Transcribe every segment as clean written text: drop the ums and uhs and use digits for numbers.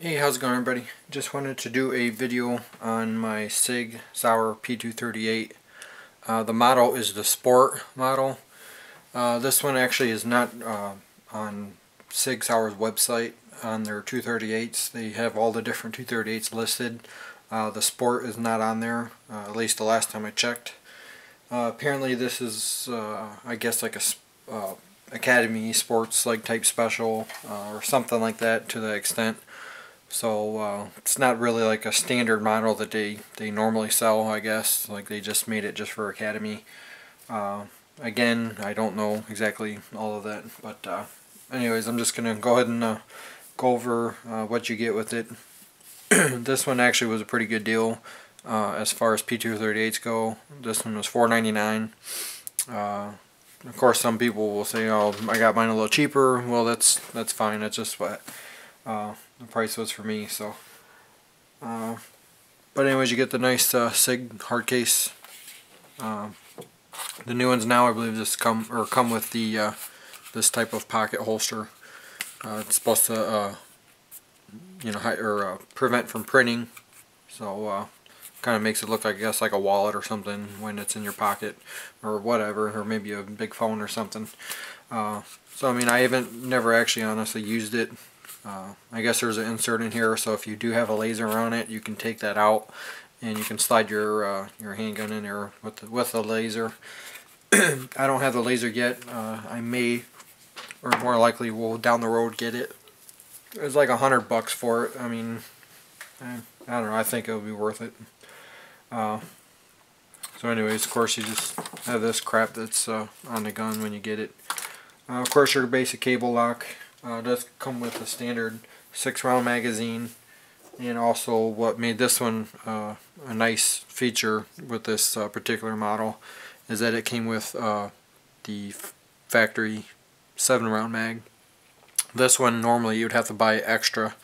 Hey, how's it going, everybody? Just wanted to do a video on my Sig Sauer P238. The model is the Sport model. This one actually is not on Sig Sauer's website on their 238s. They have all the different 238s listed. The Sport is not on there, at least the last time I checked. Apparently this is, I guess, like a Academy Sports like type special or something like that to that extent. So it's not really like a standard model that they normally sell, I guess. Like they just made it just for Academy. Again, I don't know exactly all of that, but anyways, I'm just gonna go ahead and go over what you get with it. This one actually was a pretty good deal as far as P238s go. This one was $4.99. Of course, some people will say, "Oh, I got mine a little cheaper." Well, that's fine. That's just what the price was for me. So, but anyways, you get the nice Sig hard case. The new ones now, I believe, just come with the this type of pocket holster. It's supposed to prevent from printing. So kind of makes it look like, I guess, like a wallet or something when it's in your pocket or whatever, or maybe a big phone or something. So I mean, I never actually honestly used it. I guess there's an insert in here, so if you do have a laser on it, you can take that out and you can slide your handgun in there with the laser. I don't have the laser yet. I may, or more likely, will down the road get it. It's like $100 for it. I mean, I don't know. I think it'll be worth it. So anyways, of course, you just have this crap that's on the gun when you get it. Of course, your basic cable lock does come with a standard 6-round magazine, and also what made this one a nice feature with this particular model is that it came with the factory 7-round mag. This one normally you'd have to buy extra.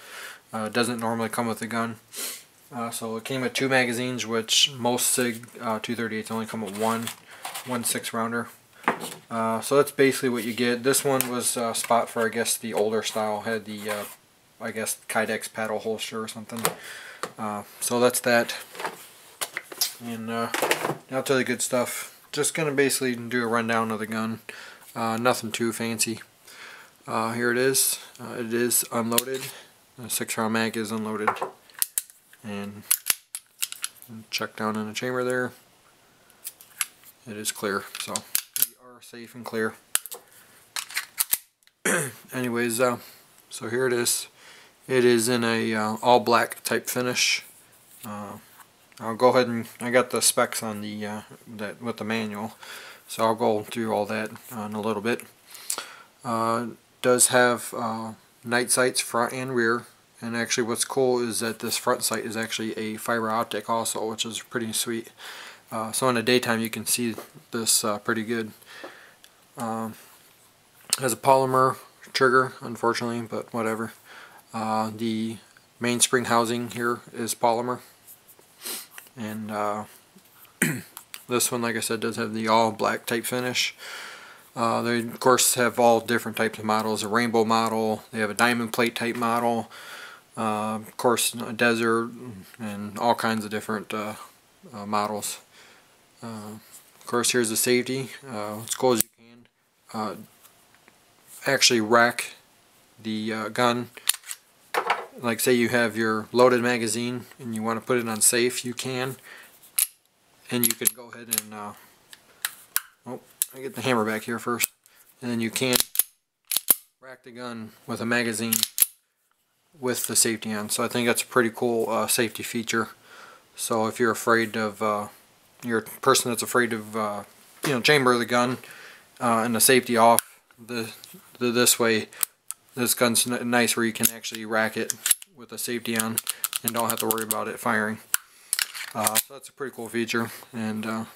It doesn't normally come with the gun. So it came with 2 magazines, which most Sig 238s only come with one 6-rounder. So that's basically what you get. This one was spot for, I guess, the older style. Had the I guess Kydex paddle holster or something. So that's that. And now to the good stuff. Just gonna basically do a rundown of the gun. Nothing too fancy. Here it is. It is unloaded. The 6-round mag is unloaded. And check down in the chamber there. It is clear. So we are safe and clear. Anyways, so here it is. It is in a all black type finish. I'll go ahead and I got the specs on the that with the manual, so I'll go through all that in a little bit. Does have night sights front and rear, and actually what's cool is that this front sight is actually a fiber optic also, which is pretty sweet. So in the daytime you can see this pretty good. Has a polymer trigger, unfortunately, but whatever. The mainspring housing here is polymer, and this one, like I said, does have the all black type finish. They of course have all different types of models. A rainbow model, they have a diamond plate type model, of course a desert, and all kinds of different models. Of course, here's the safety. As cool as you can. Actually rack the gun. Like, say you have your loaded magazine and you want to put it on safe, you can. And you can go ahead and oh, I get the hammer back here first. And then you can rack the gun with a magazine with the safety on. So I think that's a pretty cool safety feature. So if you're afraid of you're a person that's afraid of chamber the gun and the safety off, this way, this gun's nice where you can actually rack it with the safety on and don't have to worry about it firing. So that's a pretty cool feature. And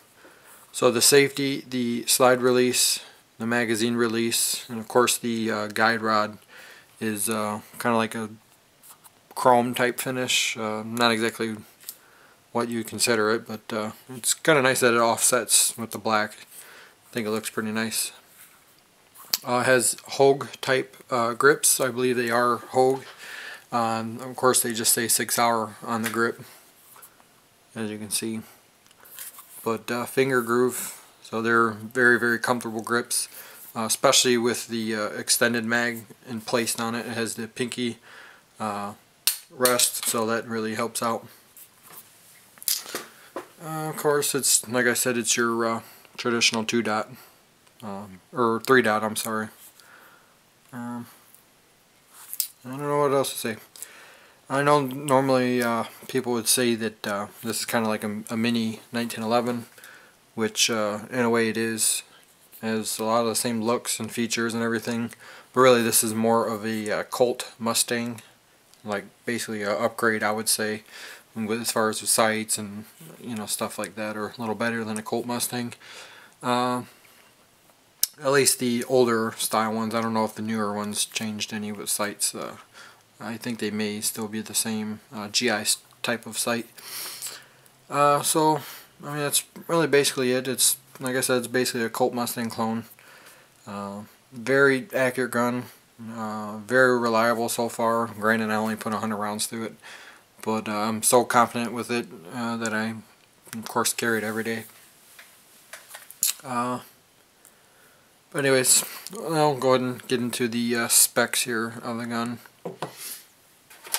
so the safety, the slide release, the magazine release, and of course the guide rod is kind of like a chrome type finish. Not exactly what you consider it, but it's kind of nice that it offsets with the black. I think it looks pretty nice. Has Hogue type grips. I believe they are Hogue. Of course they just say Sig Sauer on the grip, as you can see. But finger groove, so they're very comfortable grips, especially with the extended mag placed on it. It has the pinky rest, so that really helps out. Of course, it's like I said, it's your traditional 2-dot or 3-dot. I'm sorry. I don't know what else to say. I know normally people would say that this is kind of like a mini 1911, which in a way it is. It has a lot of the same looks and features and everything, but really this is more of a Colt Mustang, like basically an upgrade, I would say, as far as the sights and stuff like that, or a little better than a Colt Mustang. At least the older style ones. I don't know if the newer ones changed any with sights. I think they may still be the same GI type of sight. So, I mean, that's really basically it. It's, like I said, it's basically a Colt Mustang clone. Very accurate gun. Very reliable so far. Granted, I only put 100 rounds through it. But I'm so confident with it that I, of course, carry it every day. But anyways, I'll go ahead and get into the specs here of the gun.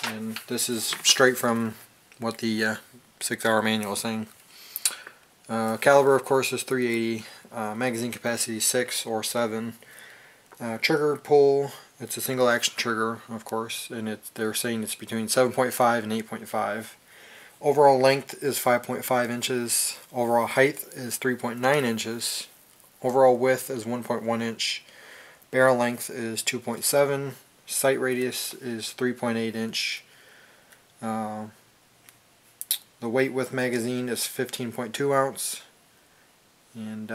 And this is straight from what the Sig Sauer manual is saying. Caliber, of course, is .380. Magazine capacity 6 or 7. Trigger pull, it's a single action trigger, of course, and they're saying it's between 7.5 and 8.5. Overall length is 5.5 inches. Overall height is 3.9 inches. Overall width is 1.1 inch. Barrel length is 2.7. Sight radius is 3.8 inch. The weight with magazine is 15.2 ounce. And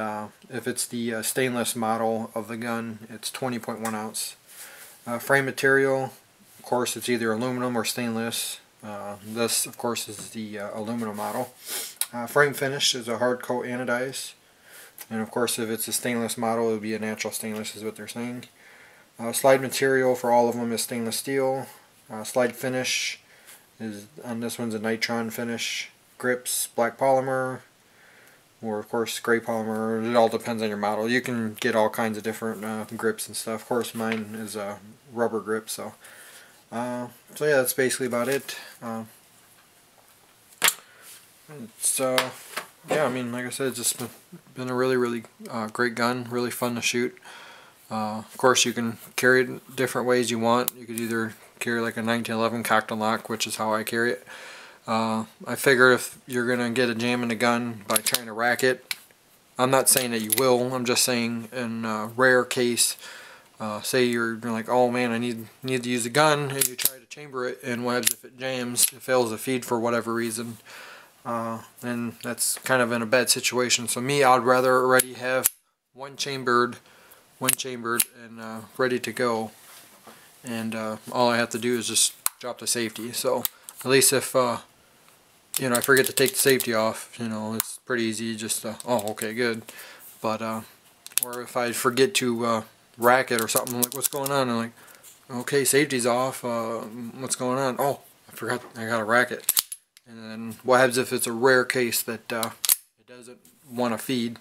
if it's the stainless model of the gun, it's 20.1 ounce. Frame material, of course, it's either aluminum or stainless. This, of course, is the aluminum model. Frame finish is a hard coat anodized. And of course, if it's a stainless model, it would be a natural stainless, is what they're saying. Slide material for all of them is stainless steel. Slide finish is, on this one's a nitron finish. Grips, black polymer, or of course gray polymer. It all depends on your model. You can get all kinds of different grips and stuff. Of course, mine is a rubber grip. So yeah, that's basically about it. Yeah, I mean, like I said, it's just been a really great gun. Really fun to shoot. Of course, you can carry it different ways you want. You could either carry like a 1911 cocked and lock, which is how I carry it. I figure if you're going to get a jam in the gun by trying to rack it, I'm not saying that you will, I'm just saying in a rare case, say you're like, oh man, I need to use a gun, and you try to chamber it, and what happens if it jams, it fails to feed for whatever reason, then that's kind of in a bad situation. So me, I'd rather already have one chambered and ready to go, and all I have to do is just drop the safety. So at least if I forget to take the safety off, it's pretty easy, just oh, okay, good. But or if I forget to rack it or something, I'm like, what's going on? I'm like, okay, safety's off, what's going on? Oh, I forgot I gotta rack it. And then what happens if it's a rare case that it doesn't want to feed?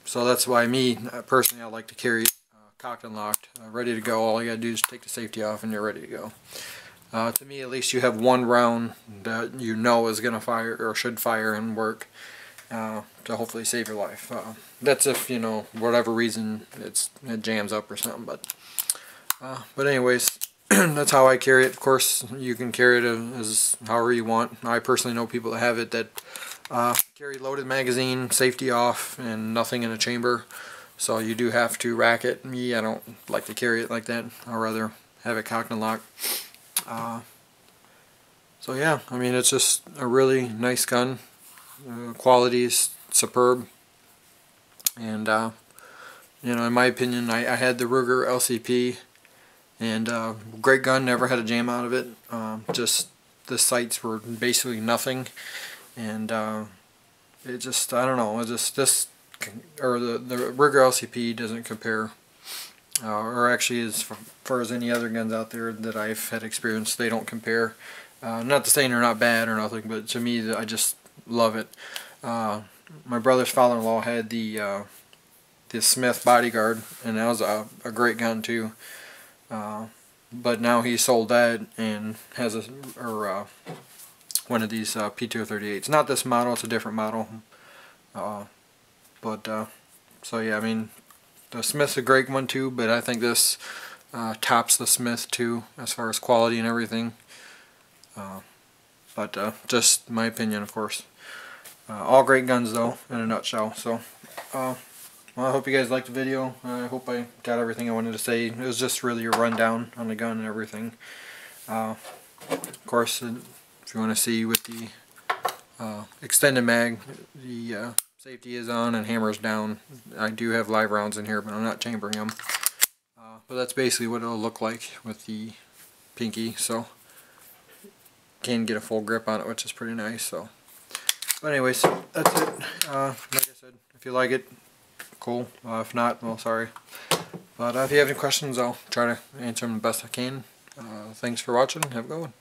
So that's why me, personally, I like to carry it cocked and locked, ready to go. All you gotta do is take the safety off and you're ready to go. To me, at least you have one round that is going to fire or should fire and work to hopefully save your life. That's if, whatever reason it jams up or something. But anyways, that's how I carry it. Of course, you can carry it as however you want. I personally know people that have it that carry loaded magazine, safety off, and nothing in a chamber. So you do have to rack it. Me, I don't like to carry it like that. I'd rather have it cocked and locked. So yeah, I mean, it's just a really nice gun. Quality is superb, and in my opinion, I had the Ruger LCP, and great gun. Never had a jam out of it. Just the sights were basically nothing, and it just, I don't know. It just the Ruger LCP doesn't compare or actually as far as any other guns out there that I've had experience, they don't compare. Not to say they're not bad or nothing, but to me, I just love it. My brother's father-in-law had the Smith Bodyguard, and that was a great gun too. But now he sold that and has one of these P238s. Not this model, it's a different model. So yeah, I mean, the Smith's a great one too, but I think this tops the Smith too as far as quality and everything. Just my opinion, of course. All great guns though, in a nutshell. So, well, I hope you guys liked the video. I hope I got everything I wanted to say. It was just really a rundown on the gun and everything. Of course, if you want to see with the extended mag, the safety is on and hammer's down. I do have live rounds in here, but I'm not chambering them. But that's basically what it'll look like with the pinky. So, can get a full grip on it, which is pretty nice. So, but anyways, that's it. Like I said, if you like it, cool. If not, well, sorry. But if you have any questions, I'll try to answer them the best I can. Thanks for watching. Have a good one.